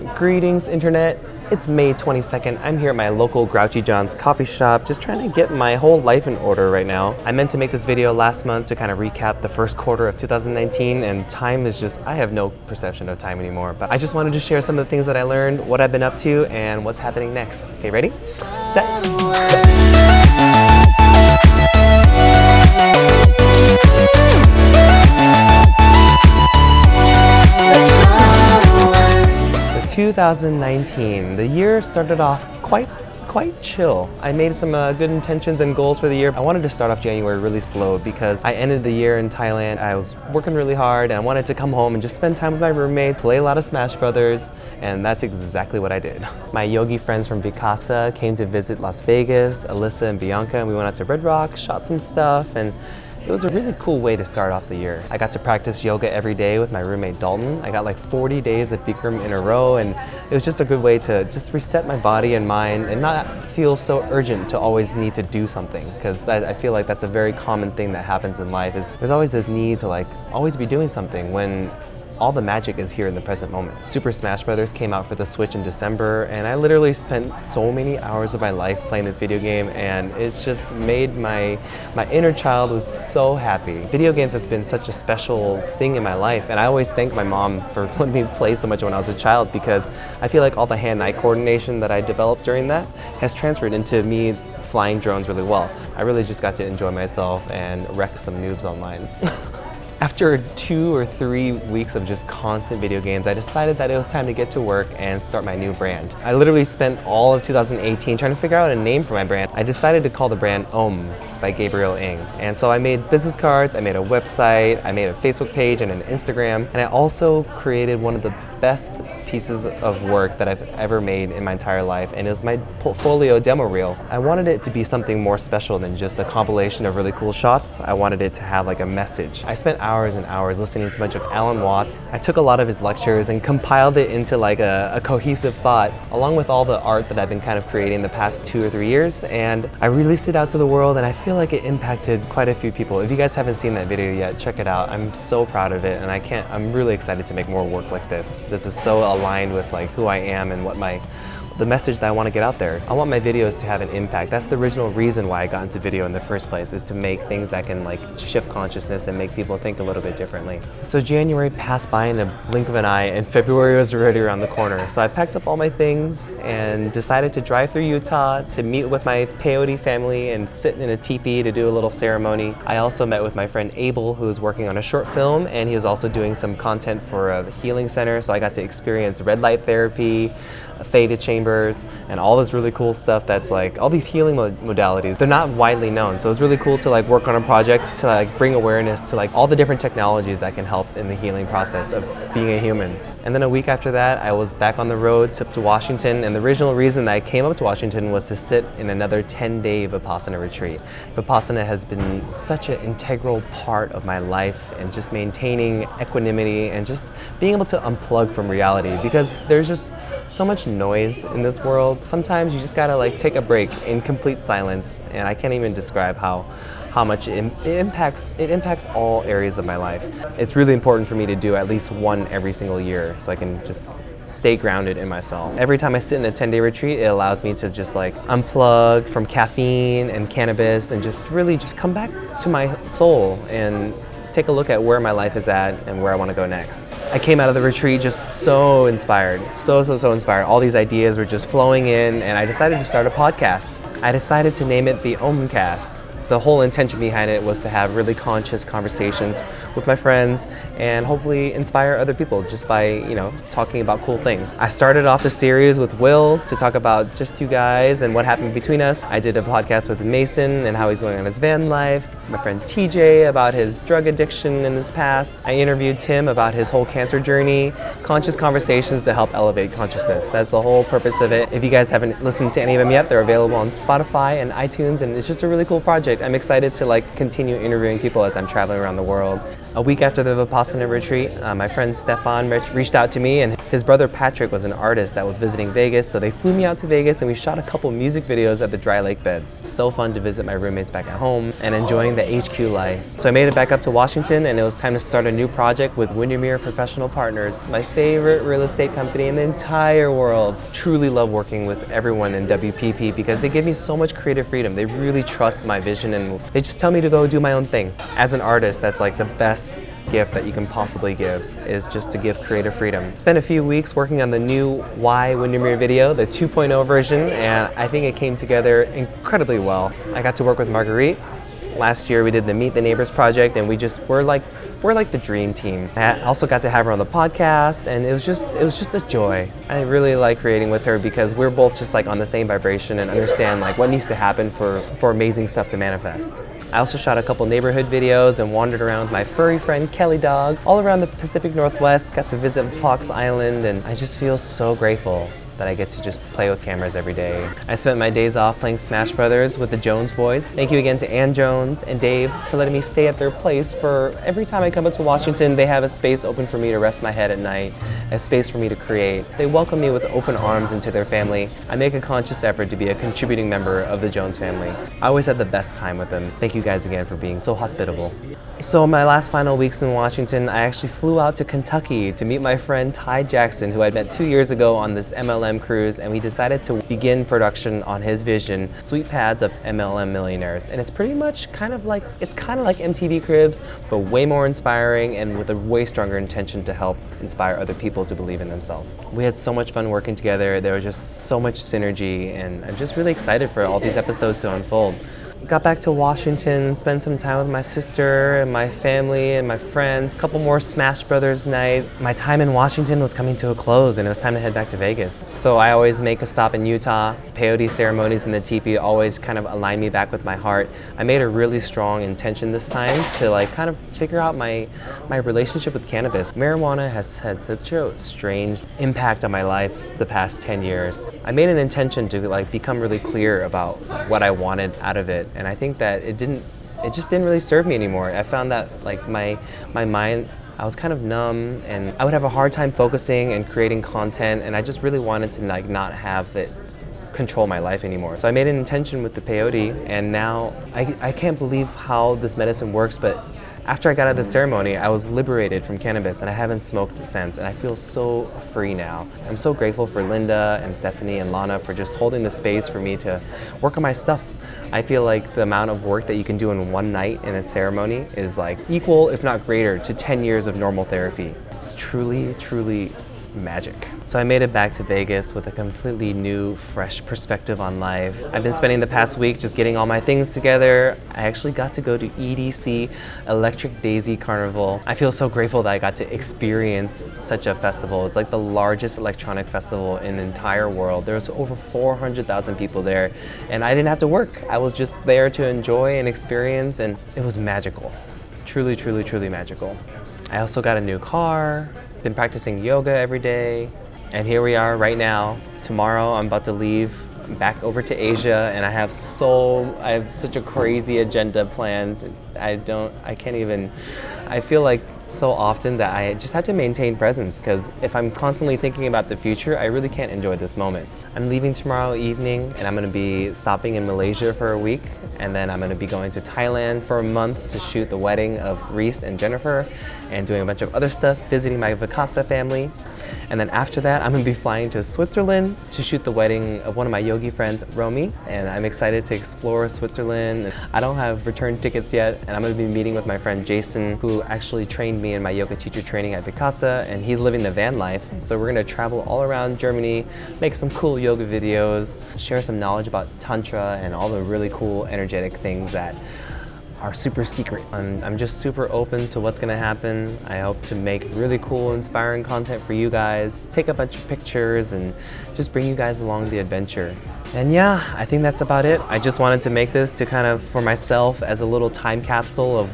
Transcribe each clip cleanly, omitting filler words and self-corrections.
Greetings, internet. It's May 22nd. I'm here at my local Grouchy John's coffee shop, just trying to get my whole life in order right now. I meant to make this video last month to kind of recap the first quarter of 2019, and time is just, I have no perception of time anymore. But I just wanted to share some of the things that I learned, what I've been up to, and what's happening next. Okay, ready? Set, go. 2019, the year started off quite chill. I made some good intentions and goals for the year. I wanted to start off January really slow because I ended the year in Thailand. I was working really hard and I wanted to come home and just spend time with my roommates, play a lot of Smash Brothers, and that's exactly what I did. My yogi friends from Vikasa came to visit Las Vegas, Alyssa and Bianca, and we went out to Red Rock, shot some stuff, and it was a really cool way to start off the year. I got to practice yoga every day with my roommate Dalton. I got like 40 days of Bikram in a row, and it was just a good way to just reset my body and mind and not feel so urgent to always need to do something, because I feel like that's a very common thing that happens in life, is there's always this need to like always be doing something when all the magic is here in the present moment. Super Smash Brothers came out for the Switch in December, and I literally spent so many hours of my life playing this video game, and it's just made my inner child was so happy. Video games has been such a special thing in my life, and I always thank my mom for letting me play so much when I was a child, because I feel like all the hand-eye coordination that I developed during that has transferred into me flying drones really well. I really just got to enjoy myself and wreck some noobs online. After 2 or 3 weeks of just constant video games, I decided that it was time to get to work and start my new brand. I literally spent all of 2018 trying to figure out a name for my brand. I decided to call the brand by Gabriel. And so I made business cards, I made a website, I made a Facebook page and an Instagram, and I also created one of the best pieces of work that I've ever made in my entire life, and it was my portfolio demo reel. I wanted it to be something more special than just a compilation of really cool shots. I wanted it to have like a message. I spent hours and hours listening to a bunch of Alan Watts. I took a lot of his lectures and compiled it into like a cohesive thought, along with all the art that I've been kind of creating the past 2 or 3 years, and I released it out to the world, and I feel like it impacted quite a few people. If you guys haven't seen that video yet, check it out. I'm so proud of it, and I'm really excited to make more work like this. This is so aligned with like who I am and what the message that I want to get out there. I want my videos to have an impact. That's the original reason why I got into video in the first place, is to make things that can like shift consciousness and make people think a little bit differently. So January passed by in a blink of an eye, and February was already around the corner. So I packed up all my things and decided to drive through Utah to meet with my peyote family and sit in a teepee to do a little ceremony. I also met with my friend Abel, who is working on a short film, and he was also doing some content for a healing center. So I got to experience red light therapy, theta chambers, and all this really cool stuff that's like all these healing modalities. They're not widely known, so it's really cool to like work on a project to like bring awareness to like all the different technologies that can help in the healing process of being a human. And then a week after that, I was back on the road to Washington, and the original reason that I came up to Washington was to sit in another 10-day Vipassana retreat. Vipassana has been such an integral part of my life, and just maintaining equanimity and just being able to unplug from reality, because there's just so much noise in this world. Sometimes you just gotta like take a break in complete silence, and I can't even describe how much it impacts all areas of my life. It's really important for me to do at least one every single year, so I can just stay grounded in myself. Every time I sit in a 10-day retreat, it allows me to just like unplug from caffeine and cannabis and just really just come back to my soul and take a look at where my life is at and where I want to go next. I came out of the retreat just so inspired, so inspired. All these ideas were just flowing in, and I decided to start a podcast. I decided to name it the OmCast. The whole intention behind it was to have really conscious conversations with my friends and hopefully inspire other people just by, you know, talking about cool things. I started off the series with Will to talk about just 2 guys and what happened between us. I did a podcast with Mason and how he's going on his van life. My friend TJ about his drug addiction in his past. I interviewed Tim about his whole cancer journey. Conscious conversations to help elevate consciousness. That's the whole purpose of it. If you guys haven't listened to any of them yet, they're available on Spotify and iTunes, and it's just a really cool project. I'm excited to like continue interviewing people as I'm traveling around the world. A week after the Vipassana retreat, my friend Stefan reached out to me, and his brother Patrick was an artist that was visiting Vegas, so they flew me out to Vegas and we shot a couple music videos at the dry lake beds. So fun to visit my roommates back at home and enjoying the HQ life. So I made it back up to Washington, and it was time to start a new project with Windermere Professional Partners, my favorite real estate company in the entire world. Truly love working with everyone in WPP because they give me so much creative freedom. They really trust my vision and they just tell me to go do my own thing. As an artist, that's like the best gift that you can possibly give, is just to give creative freedom. Spent a few weeks working on the new Why Windermere video, the 2.0 version, and I think it came together incredibly well. I got to work with Marguerite. Last year we did the Meet the Neighbors project, and we're like the dream team. I also got to have her on the podcast, and it was just a joy. I really like creating with her because we're both just like on the same vibration and understand like what needs to happen for amazing stuff to manifest. I also shot a couple neighborhood videos and wandered around with my furry friend Kelly Dog all around the Pacific Northwest, got to visit Fox Island, and I just feel so grateful that I get to just play with cameras every day. I spent my days off playing Smash Brothers with the Jones boys. Thank you again to Ann Jones and Dave for letting me stay at their place. For every time I come up to Washington, they have a space open for me to rest my head at night, a space for me to create. They welcome me with open arms into their family. I make a conscious effort to be a contributing member of the Jones family. I always had the best time with them. Thank you guys again for being so hospitable. So my last final weeks in Washington, I actually flew out to Kentucky to meet my friend Ty Jackson, who I'd met 2 years ago on this MLM cruise, and we decided to begin production on his vision, Sweet Pads of MLM Millionaires. And it's pretty much it's kind of like MTV Cribs, but way more inspiring and with a way stronger intention to help inspire other people to believe in themselves. We had so much fun working together. There was just so much synergy, and I'm just really excited for all these episodes to unfold. Got back to Washington, spent some time with my sister and my family and my friends, a couple more Smash Brothers nights. My time in Washington was coming to a close and it was time to head back to Vegas. So I always make a stop in Utah. Peyote ceremonies in the teepee always kind of align me back with my heart. I made a really strong intention this time to like kind of figure out my relationship with cannabis. Marijuana has had such a strange impact on my life the past 10 years. I made an intention to like become really clear about what I wanted out of it. And I think that it just didn't really serve me anymore. I found that like my mind, I was kind of numb, and I would have a hard time focusing and creating content, and I just really wanted to like not have it control my life anymore. So I made an intention with the peyote, and now I can't believe how this medicine works, but after I got out of the ceremony, I was liberated from cannabis, and I haven't smoked since, and I feel so free now. I'm so grateful for Linda and Stephanie and Lana for just holding the space for me to work on my stuff. I feel like the amount of work that you can do in one night in a ceremony is like equal, if not greater, to 10 years of normal therapy. It's truly, truly magic. So I made it back to Vegas with a completely new, fresh perspective on life. I've been spending the past week just getting all my things together. I actually got to go to EDC, Electric Daisy Carnival. I feel so grateful that I got to experience such a festival. It's like the largest electronic festival in the entire world. There was over 400,000 people there, and I didn't have to work. I was just there to enjoy and experience, and it was magical. Truly, truly, truly magical. I also got a new car. Been practicing yoga every day, and here we are right now. Tomorrow I'm about to leave back over to Asia, and I have such a crazy agenda planned. I feel like so often that I just have to maintain presence, because if I'm constantly thinking about the future, I really can't enjoy this moment. I'm leaving tomorrow evening, and I'm gonna be stopping in Malaysia for a week, and then I'm gonna be going to Thailand for a month to shoot the wedding of Reese and Jennifer, and doing a bunch of other stuff, visiting my Vakasa family. And then after that, I'm gonna be flying to Switzerland to shoot the wedding of one of my yogi friends, Romy, and I'm excited to explore Switzerland. I don't have return tickets yet, and I'm gonna be meeting with my friend Jason, who actually trained me in my yoga teacher training at Vakasa, and he's living the van life. So we're gonna travel all around Germany, make some cool yoga videos, share some knowledge about Tantra and all the really cool energetic things that are super secret. I'm just super open to what's gonna happen. I hope to make really cool, inspiring content for you guys, take a bunch of pictures, and just bring you guys along the adventure. And yeah, I think that's about it. I just wanted to make this to kind of, for myself, as a little time capsule of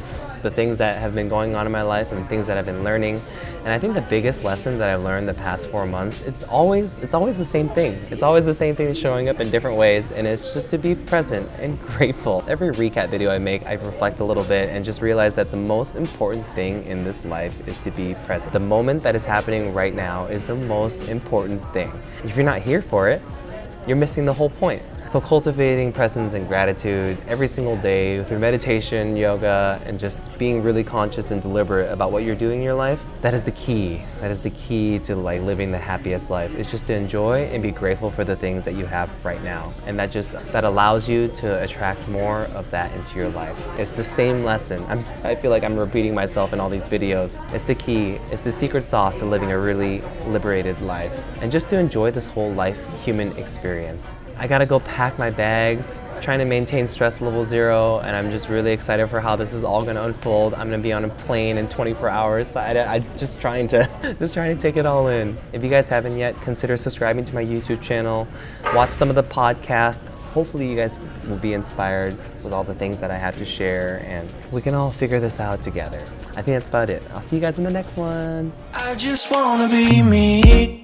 the things that have been going on in my life and the things that I've been learning. And I think the biggest lesson that I've learned the past 4 months, it's always the same thing. It's always the same thing showing up in different ways, and it's just to be present and grateful. Every recap video I make, I reflect a little bit and just realize that the most important thing in this life is to be present. The moment that is happening right now is the most important thing. If you're not here for it, you're missing the whole point. So cultivating presence and gratitude every single day through meditation, yoga, and just being really conscious and deliberate about what you're doing in your life, that is the key. That is the key to like living the happiest life. It's just to enjoy and be grateful for the things that you have right now. And that allows you to attract more of that into your life. It's the same lesson. I feel like I'm repeating myself in all these videos. It's the key. It's the secret sauce to living a really liberated life. And just to enjoy this whole life human experience. I gotta go pack my bags, trying to maintain stress level 0, and I'm just really excited for how this is all gonna unfold. I'm gonna be on a plane in 24 hours, so I'm just trying to take it all in. If you guys haven't yet, consider subscribing to my YouTube channel, watch some of the podcasts. Hopefully you guys will be inspired with all the things that I have to share, and we can all figure this out together. I think that's about it. I'll see you guys in the next one. I just wanna be me.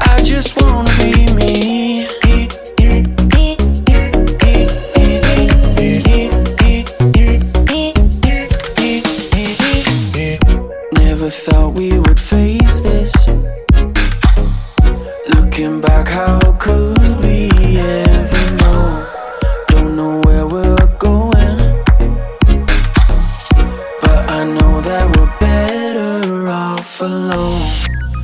I just wanna be me. Never thought we would face this. Looking back, how could we ever know? Don't know where we're going, but I know that we're better off alone.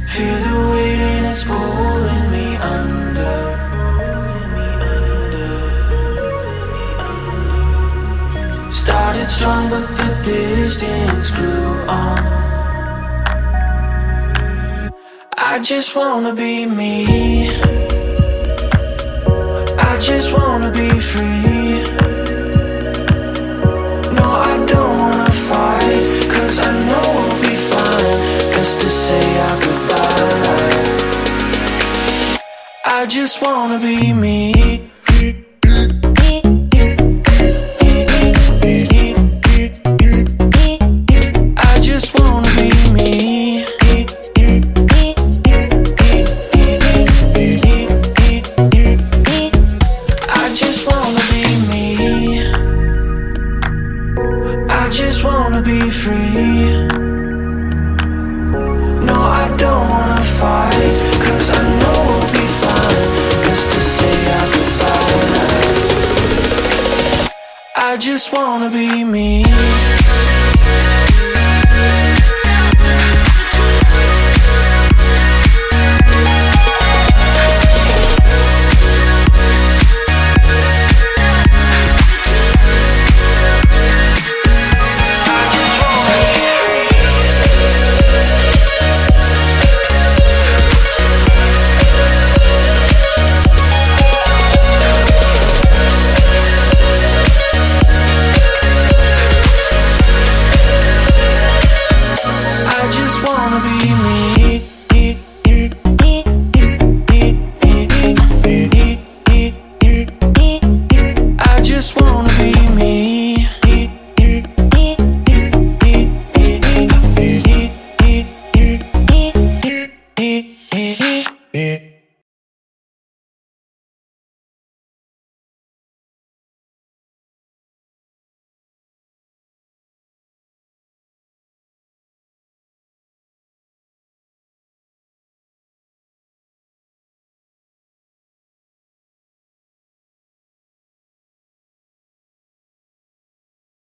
Feel the weight and it's pulling me under. Started strong but the distance grew on. I just wanna be me. I just wanna be free. No, I don't wanna fight, cause I know I'll be fine. Best to say our goodbye. I just wanna be me. I just wanna be me. I just wanna be me. I just wanna be free. No, I don't wanna fight, cause I know I'll be fine. Best to say our goodbye. I just wanna be me. I just wanna be me.